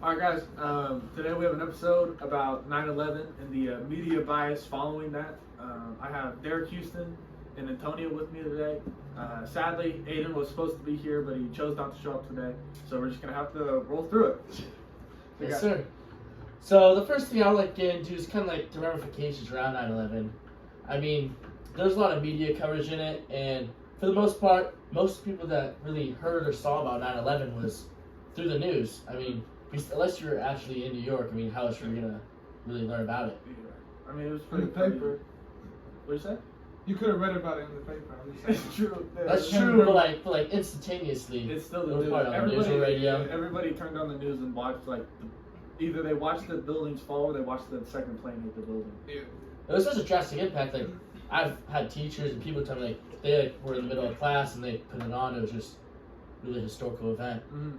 Alright guys, today we have an episode about 9/11 and the media bias following that. I have Derek Houston and Antonio with me today. Sadly, Aiden was supposed to be here, but he chose not to show up today. So we're just going to have to roll through it. Yes, sir. So the first thing I would like to get into is kind of like the ramifications around 9/11. I mean, there's a lot of media coverage in it, and for the most part, most people that really heard or saw about 9/11 was through the news. I mean, unless you're actually in New York, I mean, how else are you gonna really learn about it? I mean, it was In the paper. What'd you say? You could have read about it in the paper. It's true. That's true, but like instantaneously, It's still the it was news. probably on the news or radio. Everybody turned on the news and watched either they watched the buildings fall or they watched the second plane hit the building. Yeah. It was such a drastic impact. Like, I've had teachers and people tell me like they were in the middle of class and they put it on. It was just a really historical event. Mm-hmm.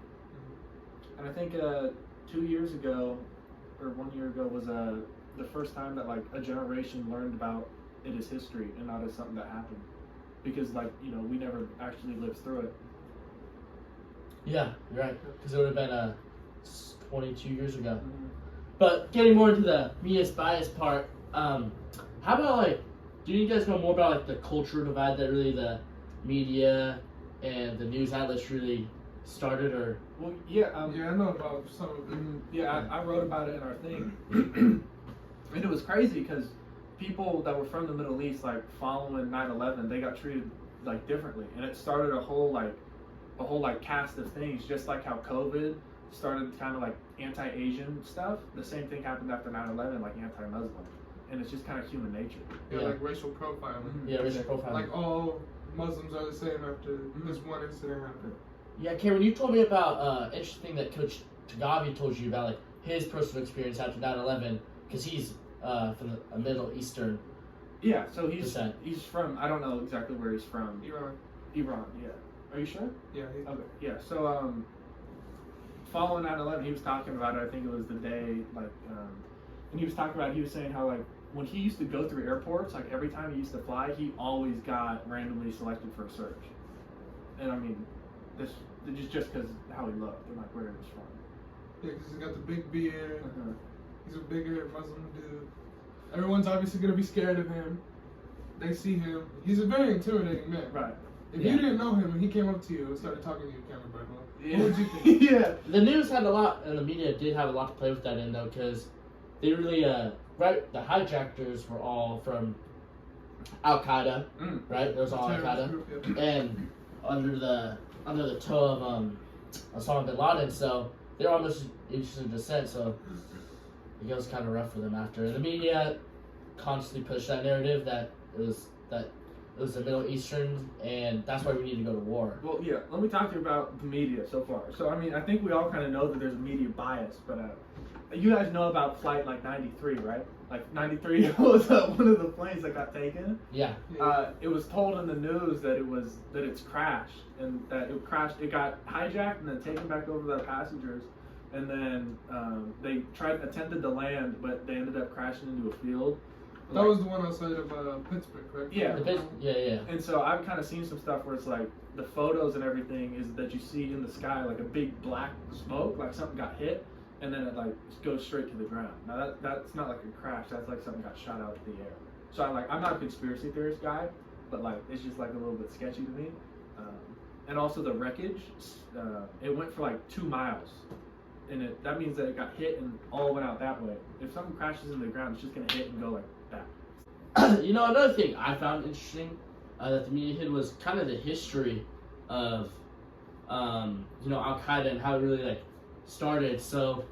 And I think 2 years ago, or 1 year ago, was the first time that like a generation learned about it as history and not as something that happened, because we never actually lived through it. Yeah, you're right. Because it would have been 22 years ago. Mm-hmm. But getting more into the media bias part, how about like, do you guys know more about like the cultural divide that really the media and the news outlets really started, or? Well, yeah. Yeah, I know about some of it. Yeah, I wrote about it in our thing, and it was crazy because people that were from the Middle East, like following 9/11, they got treated like differently, and it started a whole cast of things, just like how COVID started kind of like anti-Asian stuff. The same thing happened after 9/11, like anti-Muslim, and it's just kind of human nature. Yeah, Yeah. like racial profiling. Yeah, racial profiling. Like all Muslims are the same after this one incident happened. Yeah, Cameron, you told me about interesting that Coach Tagavi told you about like his personal experience after 9/11, because he's from a Middle Eastern. Yeah, so he's descent. from, I don't know exactly where he's from. Iran. Iran, yeah. Are you sure? Yeah. Okay, yeah. So following 9/11, he was talking about it. I think it was the day, and he was talking about. He was saying how like when he used to go through airports, like every time he used to fly, he always got randomly selected for a search. And I mean, this just because how he looked and like where he was from. Yeah, because he got the big beard. Uh-huh. He's a bigger Muslim dude. Everyone's obviously gonna be scared of him. They see him. He's a very intimidating man. Right. If Yeah. you didn't know him and he came up to you and started talking to you, Cameron Bradwell, Yeah. what would you think? Yeah. The news had a lot, and the media did have a lot to play with that in though, because they really the hijackers were all from Al Qaeda, right? There was all Al Terrorist Qaeda, group, yeah. and under the toe of Osama bin Laden, so they're almost Eastern descent. So it goes kind of rough for them after. The media constantly pushed that narrative that it was the Middle Eastern, and that's why we need to go to war. Well, yeah. Let me talk to you about the media so far. So I mean, I think we all kind of know that there's a media bias, but you guys know about Flight 93, right? Like 93 was one of the planes that got taken. Yeah. It was told in the news that it's crashed, and that it crashed. It got hijacked and then taken back over the passengers, and then they attempted to land, but they ended up crashing into a field. That was the one outside of Pittsburgh, correct? Yeah. Yeah. And so I've kind of seen some stuff where it's like the photos and everything is that you see in the sky like a big black smoke, like something got hit, and then it like goes straight to the ground. Now that's not like a crash. That's like something got shot out of the air. So I'm not a conspiracy theorist guy, but like it's just like a little bit sketchy to me. And also the wreckage, it went for like 2 miles, and that means that it got hit and all went out that way. If something crashes into the ground, it's just gonna hit and go like that. You know, another thing I found interesting that the media hid was kind of the history of Al Qaeda and how it really like started. So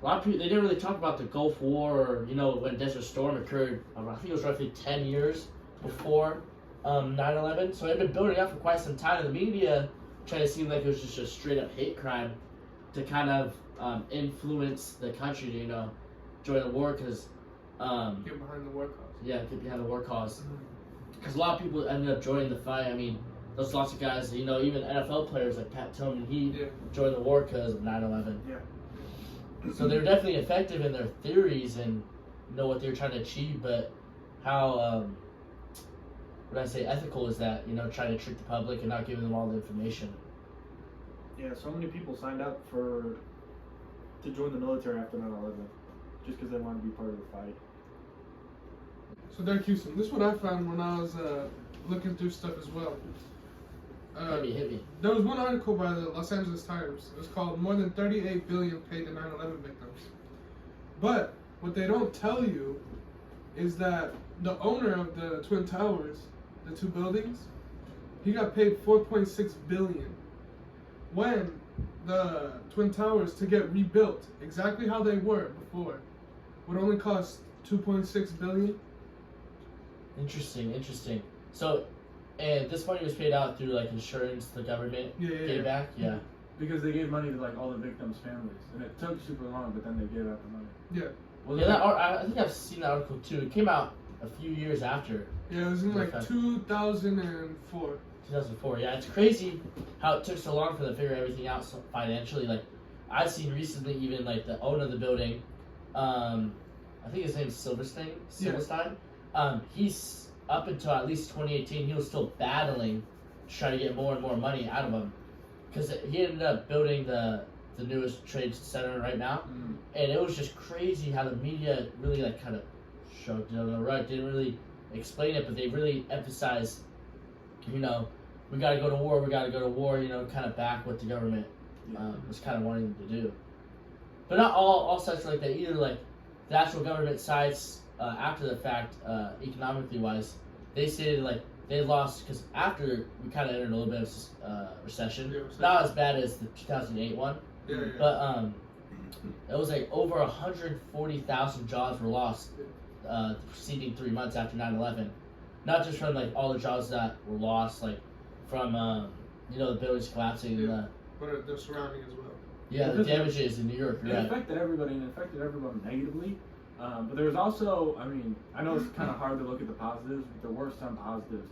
a lot of people, they didn't really talk about the Gulf War, or when Desert Storm occurred. I think it was roughly 10 years before 9/11. So it had been building up for quite some time. And the media tried to seem like it was just a straight up hate crime to kind of influence the country to join the war, because Get behind the war cause. yeah, get behind the war cause. Because a lot of people ended up joining the fight. I mean, there's lots of guys, even NFL players like Pat Tillman, he joined the war because of 9/11. Yeah. So they're definitely effective in their theories and know what they're trying to achieve, but how, ethical is that, trying to trick the public and not giving them all the information? Yeah, so many people signed up for to join the military after 9/11, just because they wanted to be part of the fight. So Derek Houston, this is what I found when I was looking through stuff as well. Hit me. There was one article by the Los Angeles Times. It was called "More than 38 billion paid to 9/11 victims." But what they don't tell you is that the owner of the Twin Towers, the two buildings, he got paid 4.6 billion. When the Twin Towers, to get rebuilt exactly how they were before, would only cost 2.6 billion. Interesting. So, and this money was paid out through like insurance, the government gave back. Yeah. Because they gave money to like all the victims' families, and it took super long, but then they gave out the money. Yeah. Well, Yeah, I think I've seen that article too. It came out a few years after. Yeah, it was in like 2004. 2004. Yeah, it's crazy how it took so long for them to figure everything out financially. Like, I've seen recently, even like the owner of the building, I think his name's Silverstein. He's up until at least 2018, he was still battling to try to get more and more money out of him, because he ended up building the newest trade center right now, and it was just crazy how the media really like kind of shrugged it on the rug, didn't really explain it, but they really emphasized, we gotta go to war, kind of back what the government was kind of wanting them to do. But not all sites are like that either. Like the actual government sites, after the fact, economically wise, they stated like they lost, because after we kind of entered a little bit of recession, not as bad as the 2008 one, but it was like over 140,000 jobs were lost the preceding 3 months after 9/11. Not just from like all the jobs that were lost, like from the buildings collapsing, but the surrounding as well. Yeah, the damages in New York. It affected everybody, and it affected everyone negatively. But there was also, I know it's kind of hard to look at the positives, but there were some positives.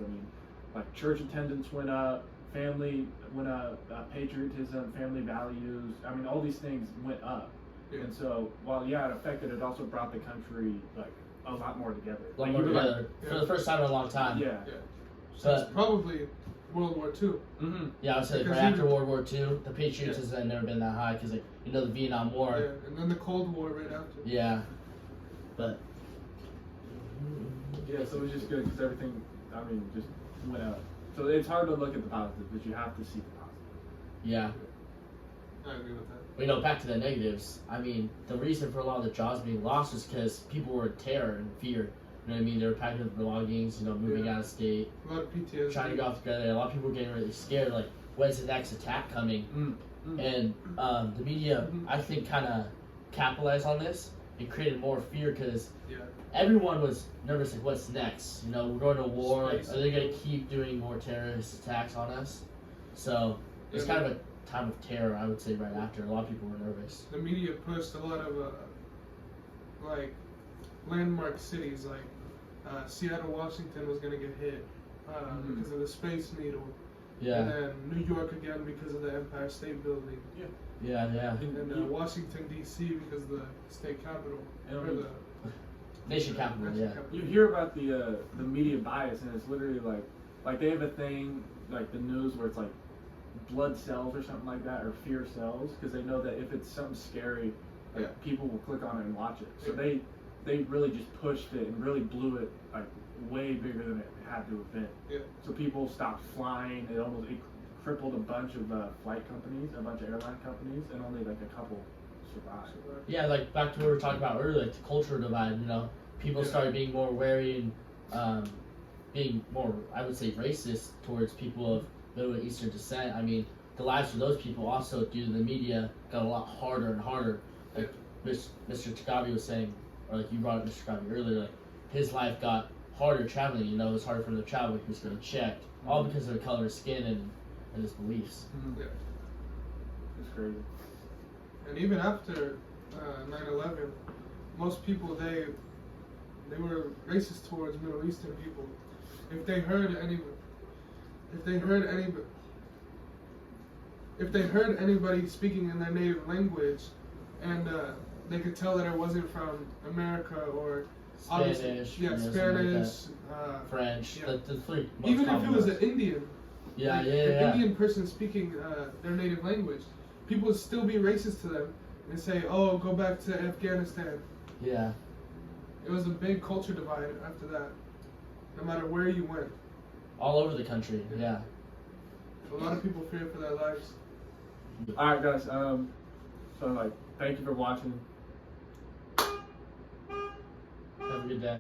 Like church attendance went up, family went up, patriotism, family values. All these things went up. Yeah. And so, while it affected, it also brought the country like a lot more together. For the first time in a long time. Yeah. So it's probably World War II. Mm-hmm. Yeah, I would say right after World War II, the patriotism had never been that high, because the Vietnam War. Yeah, and then the Cold War right after. Yeah. But so it was just good because everything, just went up. So it's hard to look at the positives, but you have to see the positives. Yeah. I agree with that. Back to the negatives. The reason for a lot of the jobs being lost was because people were in terror and fear. You know what I mean? They were packing up their belongings, moving out of state. A lot of PTSD. Trying to go off together. A lot of people were getting really scared, like, when's the next attack coming? And the media, I think, kind of capitalized on this. It created more fear because everyone was nervous, like, what's next? We're going to war. Are they going to keep doing more terrorist attacks on us? So it's kind of a time of terror, I would say, right after. A lot of people were nervous. The media pushed a lot of, landmark cities, like Seattle, Washington was going to get hit because of the Space Needle. Yeah. And then New York again because of the Empire State Building. Yeah. And Washington, D.C. because of the state capital. Or the nation capital, You hear about the media bias, and it's literally like they have a thing, like the news, where it's like blood cells or something like that, or fear cells, because they know that if it's something scary, people will click on it and watch it. So they really just pushed it and really blew it like way bigger than it had to have been. Yeah. So people stopped flying. It crippled a bunch of flight companies, a bunch of airline companies, and only like a couple survived. Yeah, like back to what we were talking about earlier, like the cultural divide. People started being more wary and being more, I would say, racist towards people of Middle and Eastern descent. The lives of those people also, due to the media, got a lot harder and harder. Like Mr. Tagabi was saying, or like you brought up Mr. Tagabi earlier, like his life got harder traveling. It was harder for him to travel. He was getting checked, all because of the color of his skin and his beliefs. Yeah. It's crazy. And even after 9/11, most people they were racist towards Middle Eastern people. If they heard anybody speaking in their native language, and they could tell that it wasn't from America or Spanish, Spanish, French, the three most even if common it was ones. an Indian, an Indian person speaking their native language, people would still be racist to them and say, "Oh, go back to Afghanistan." Yeah. It was a big culture divide after that. No matter where you went, All over the country. Yeah. a lot of people feared for their lives. All right, guys. So like, thank you for watching. Have a good day.